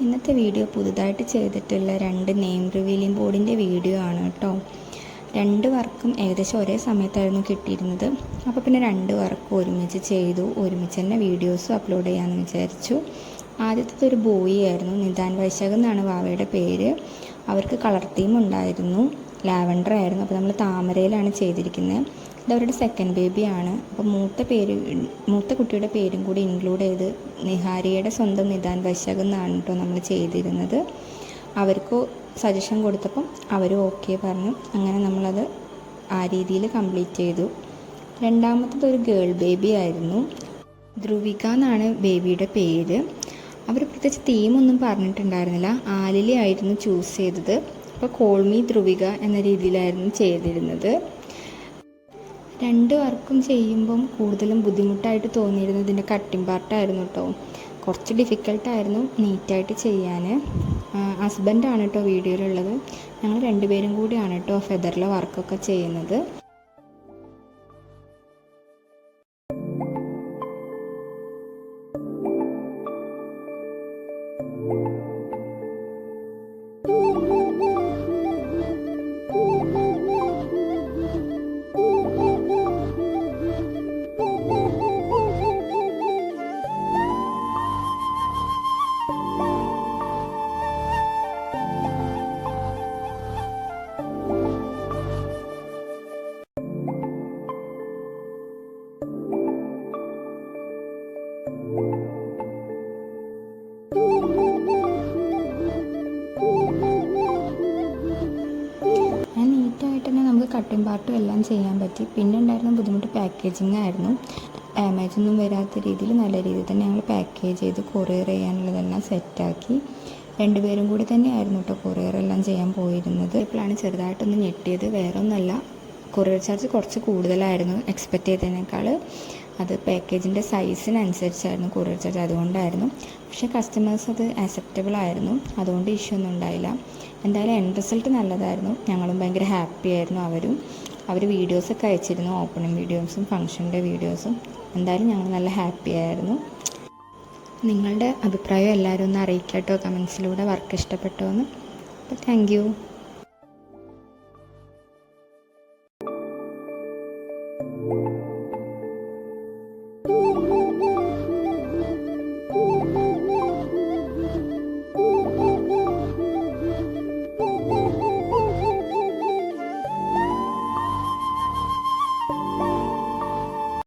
ഇന്നത്തെ വീഡിയോ പുതുതായിട്ട് ചെയ്തിട്ടുള്ള 2 നെയിം റിവീലിംഗ് ബോർഡിൻ്റെ വീഡിയോ ആണ് കേട്ടോ. 2 വർക്കും ഏകദേശം ഒരേ സമയത്തായിരുന്നു കിട്ടിയിരുന്നത്. അപ്പോൾ പിന്നെ 2 വർക്കും ഒരുമിച്ച് ചെയ്തു, ഒരുമിച്ച് തന്നെ വീഡിയോസും അപ്ലോഡ് ചെയ്യാമെന്ന് വിചാരിച്ചു. ആദ്യത്തെ ഒരു ബോയ് ആയിരുന്നു, നിദാൻ വൈശാഖ് എന്നാണ് വാവയുടെ പേര്. അവർക്ക് കളർ തീം ഉണ്ടായിരുന്നു, ലാവൻഡർ ആയിരുന്നു. അപ്പോൾ നമ്മൾ താമരയിലാണ് ചെയ്തിരിക്കുന്നത്. ഇതവരുടെ സെക്കൻഡ് ബേബിയാണ്. അപ്പോൾ മൂത്ത കുട്ടിയുടെ പേരും കൂടി ഇൻക്ലൂഡ് ചെയ്ത് നിഹാരിയുടെ സ്വന്തം നിദാൻ വൈശാഖ് എന്നാണ് കേട്ടോ നമ്മൾ ചെയ്തിരുന്നത്. അവർക്ക് സജഷൻ കൊടുത്തപ്പം അവർ ഓക്കെ പറഞ്ഞു. അങ്ങനെ നമ്മളത് ആ രീതിയിൽ കംപ്ലീറ്റ് ചെയ്തു. രണ്ടാമത്തത് ഒരു ഗേൾ ബേബി ആയിരുന്നു, ധ്രുവിക എന്നാണ് ബേബിയുടെ പേര്. അവർ പ്രത്യേകിച്ച് തീമൊന്നും പറഞ്ഞിട്ടുണ്ടായിരുന്നില്ല, ആലിലി ആയിരുന്നു ചൂസ് ചെയ്തത്. അപ്പോൾ കോൾ മീ ധ്രുവിക എന്ന രീതിയിലായിരുന്നു ചെയ്തിരുന്നത്. 2 വർക്കും ചെയ്യുമ്പം കൂടുതലും ബുദ്ധിമുട്ടായിട്ട് തോന്നിയിരുന്നത് ഇതിൻ്റെ കട്ടിംഗ് പാർട്ടായിരുന്നു കേട്ടോ. കുറച്ച് ഡിഫിക്കൽട്ടായിരുന്നു നീറ്റായിട്ട് ചെയ്യാൻ. ഹസ്ബൻഡാണ് കേട്ടോ വീഡിയോയിലുള്ളത്. ഞങ്ങൾ 2 പേരും കൂടിയാണ് കേട്ടോ ഫെദറിലെ വർക്കൊക്കെ ചെയ്യുന്നത്. നീറ്റായിട്ട് തന്നെ നമുക്ക് കട്ടിംഗ് പാർട്ടും എല്ലാം ചെയ്യാൻ പറ്റി. പിന്നെ ഉണ്ടായിരുന്ന ബുദ്ധിമുട്ട് പാക്കേജിങ് ആയിരുന്നു. ഡാമേജൊന്നും വരാത്ത രീതിയിൽ നല്ല രീതിയിൽ തന്നെ ഞങ്ങൾ പാക്കേജ് ചെയ്ത് കൊറിയർ ചെയ്യാനുള്ളതെല്ലാം സെറ്റാക്കി. 2 പേരും കൂടി തന്നെയായിരുന്നു കേട്ടോ കൊറിയറെല്ലാം ചെയ്യാൻ പോയിരുന്നത്. ഇപ്പോഴാണ് ചെറുതായിട്ടൊന്ന് ഞെട്ടിയത്. വേറെ ഒന്നല്ല, കൊറിയർ ചാർജ് കുറച്ച് കൂടുതലായിരുന്നു എക്സ്പെക്റ്റ് ചെയ്തതിനേക്കാൾ. അത് പാക്കേജിൻ്റെ സൈസിനനുസരിച്ചായിരുന്നു കൊറിയർ ചാർജ്, അതുകൊണ്ടായിരുന്നു. പക്ഷേ കസ്റ്റമേഴ്സ് അത് ആക്സെപ്റ്റബിൾ ആയിരുന്നു, അതുകൊണ്ട് ഇഷ്യൂ ഒന്നും ഉണ്ടായില്ല. എന്തായാലും എൻഡ് റിസൾട്ട് നല്ലതായിരുന്നു. ഞങ്ങളും ഭയങ്കര ഹാപ്പി ആയിരുന്നു. അവർ വീഡിയോസൊക്കെ അയച്ചിരുന്നു, ഓപ്പണിംഗ് വീഡിയോസും ഫംഗ്ഷൻ്റെ വീഡിയോസും. എന്തായാലും ഞങ്ങൾ നല്ല ഹാപ്പി ആയിരുന്നു. നിങ്ങളുടെ അഭിപ്രായം എല്ലാവരും ഒന്ന് അറിയിക്കാം കേട്ടോ കമൻസിലൂടെ, വർക്ക് ഇഷ്ടപ്പെട്ടോ എന്ന്. അപ്പോൾ താങ്ക് യു.